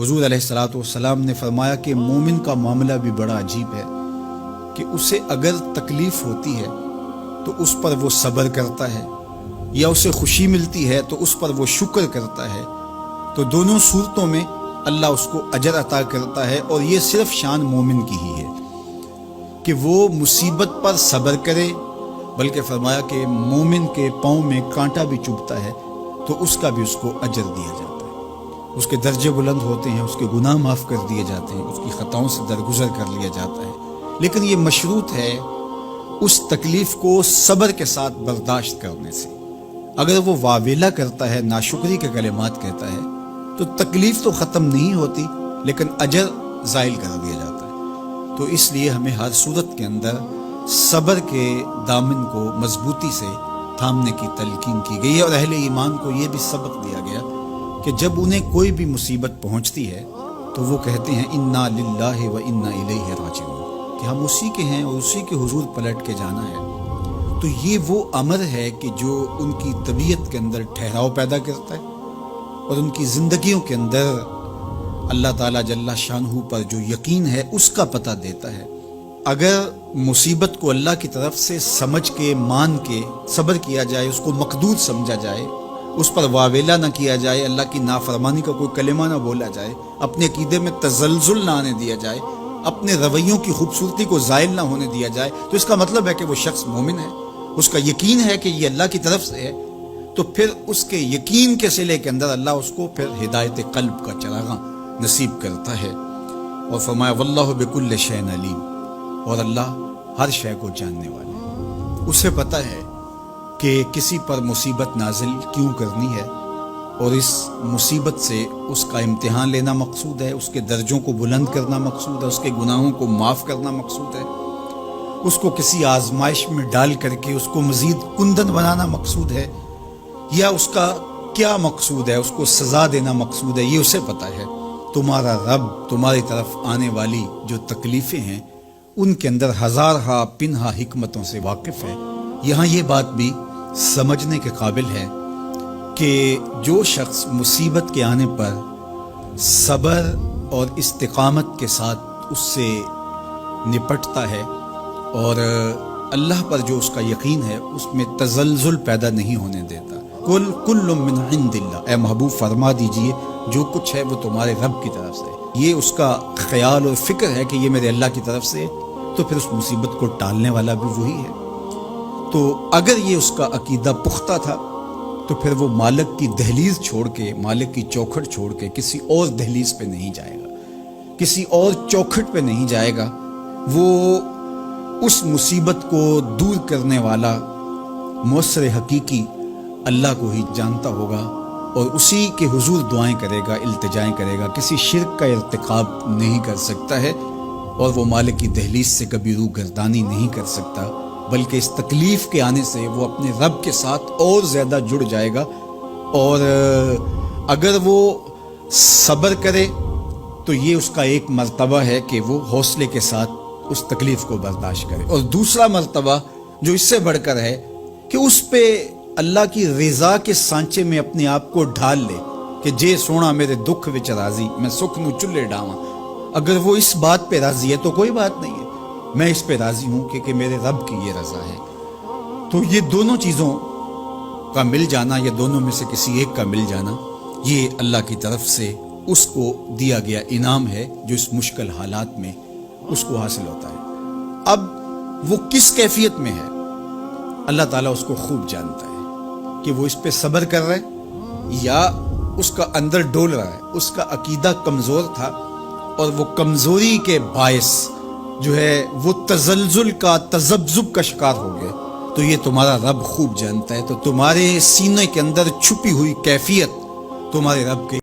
हुजूर अलैहिस्सलातु वस्सलाम ने फरमाया कि मोमिन का मामला भी बड़ा अजीब है कि उसे अगर तकलीफ होती है तो उस पर वो सब्र करता है, या उसे खुशी मिलती है तो उस पर वो शुक्र करता है। तो दोनों सूरतों में अल्लाह उसको अजर अता करता है, और ये सिर्फ शान मोमिन की ही है कि वो मुसीबत पर सब्र करे। बल्कि फरमाया कि मोमिन के पाँव में कांटा भी चुभता है तो उसका भी उसको अजर दिया जाता है, उसके दर्जे बुलंद होते हैं, उसके गुनाह माफ़ कर दिए जाते हैं, उसकी ख़ताओं से दरगुजर कर लिया जाता है। लेकिन ये मशरूत है उस तकलीफ़ को सब्र के साथ बर्दाश्त करने से। अगर वो वावेला करता है, नाशुक्री के कलिमात कहता है, तो तकलीफ़ तो ख़त्म नहीं होती लेकिन अजर ज़ाइल कर दिया जाता है। तो इसलिए हमें हर सूरत के अंदर सब्र के दामन को मजबूती से थामने की तलकीन की गई है, और अहले ईमान को ये भी सबक दिया गया कि जब उन्हें कोई भी मुसीबत पहुंचती है तो वो कहते हैं इन्ना लिल्लाहि व इन्ना इलैहि राजिऊन, कि हम उसी के हैं और उसी के हुजूर पलट के जाना है। तो ये वो अमर है कि जो उनकी तबीयत के अंदर ठहराव पैदा करता है और उनकी ज़िंदगियों के अंदर अल्लाह ताला जल्ला शानहू पर जो यकीन है उसका पता देता है। अगर मुसीबत को अल्लाह की तरफ से समझ के, मान के सब्र किया जाए, उसको मकदूर समझा जाए, उस पर वावेला ना किया जाए, अल्लाह की नाफरमानी का कोई कलिमा ना बोला जाए, अपने अकीदे में तज़ल्ज़ुल ना आने दिया जाए, अपने रवैयों की खूबसूरती को ज़ाइल ना होने दिया जाए, तो इसका मतलब है कि वो शख्स मोमिन है, उसका यकीन है कि ये अल्लाह की तरफ से है। तो फिर उसके यकीन के सिले के अंदर अल्लाह उसको फिर हिदायत कल्ब का चरागा नसीब करता है। और फरमाया वल्लाहु बिकुल्लि शैइन अलीम, और अल्लाह हर शय को जानने वाला है। उसे पता है कि किसी पर मुसीबत नाजिल क्यों करनी है, और इस मुसीबत से उसका इम्तिहान लेना मकसूद है, उसके दर्जों को बुलंद करना मकसूद है, उसके गुनाहों को माफ़ करना मकसूद है, उसको किसी आजमाइश में डाल करके उसको मज़ीद कुंदन बनाना मकसूद है, या उसका क्या मकसूद है, उसको सज़ा देना मकसूद है, ये उसे पता है। तुम्हारा रब तुम्हारी तरफ आने वाली जो तकलीफ़ें हैं उनके अंदर हज़ार हा पिनहा हिकमतों से वाकिफ़ है। यहाँ ये बात भी समझने के काबिल है कि जो शख्स मुसीबत के आने पर सब्र और इस्तिकामत के साथ उससे निपटता है और अल्लाह पर जो उसका यकीन है उसमें तज़ल्ज़ुल पैदा नहीं होने देता। कुल्लुम मिन इंदिल्लाह, ए महबूब फरमा दीजिए जो कुछ है वो तुम्हारे रब की तरफ से। ये उसका ख्याल और फिक्र है कि ये मेरे अल्लाह की तरफ से, तो फिर उस मुसीबत को टालने वाला भी वही है। तो अगर ये उसका अकीदा पुख्ता था तो फिर वो मालिक की दहलीज छोड़ के, मालिक की चौखट छोड़ के किसी और दहलीज पे नहीं जाएगा, किसी और चौखट पे नहीं जाएगा। वो उस मुसीबत को दूर करने वाला मुअस्सिर हकीकी अल्लाह को ही जानता होगा, और उसी के हुजूर दुआएं करेगा, इल्तिजाएं करेगा, किसी शिर्क का इर्तिकाब नहीं कर सकता है, और वो मालिक की दहलीज से कभी रूह गर्दानी नहीं कर सकता, बल्कि इस तकलीफ़ के आने से वो अपने रब के साथ और ज़्यादा जुड़ जाएगा। और अगर वो सब्र करे तो ये उसका एक मर्तबा है कि वो हौसले के साथ उस तकलीफ़ को बर्दाश्त करे, और दूसरा मर्तबा जो इससे बढ़कर है कि उस पे अल्लाह की रज़ा के सांचे में अपने आप को ढाल ले कि जे सोना मेरे दुख विच राजी, मैं सुख नू चुल्ले डावां। अगर वो इस बात पे राजी है तो कोई बात नहीं है, मैं इस पे राजी हूँ क्योंकि मेरे रब की ये रज़ा है। तो ये दोनों चीज़ों का मिल जाना, या दोनों में से किसी एक का मिल जाना, ये अल्लाह की तरफ से उसको दिया गया इनाम है जो इस मुश्किल हालात में उसको हासिल होता है। अब वो किस कैफियत में है अल्लाह ताला उसको खूब जानता है कि वो इस पे सब्र कर रहा है या उसका अंदर डोल रहा है। उसका अकीदा कमज़ोर था और वो कमज़ोरी के बायस जो है वो तज़ल्ज़ुल का, तज़ब्ज़ुब का शिकार हो गए, तो ये तुम्हारा रब खूब जानता है। तो तुम्हारे सीने के अंदर छुपी हुई कैफियत तुम्हारे रब के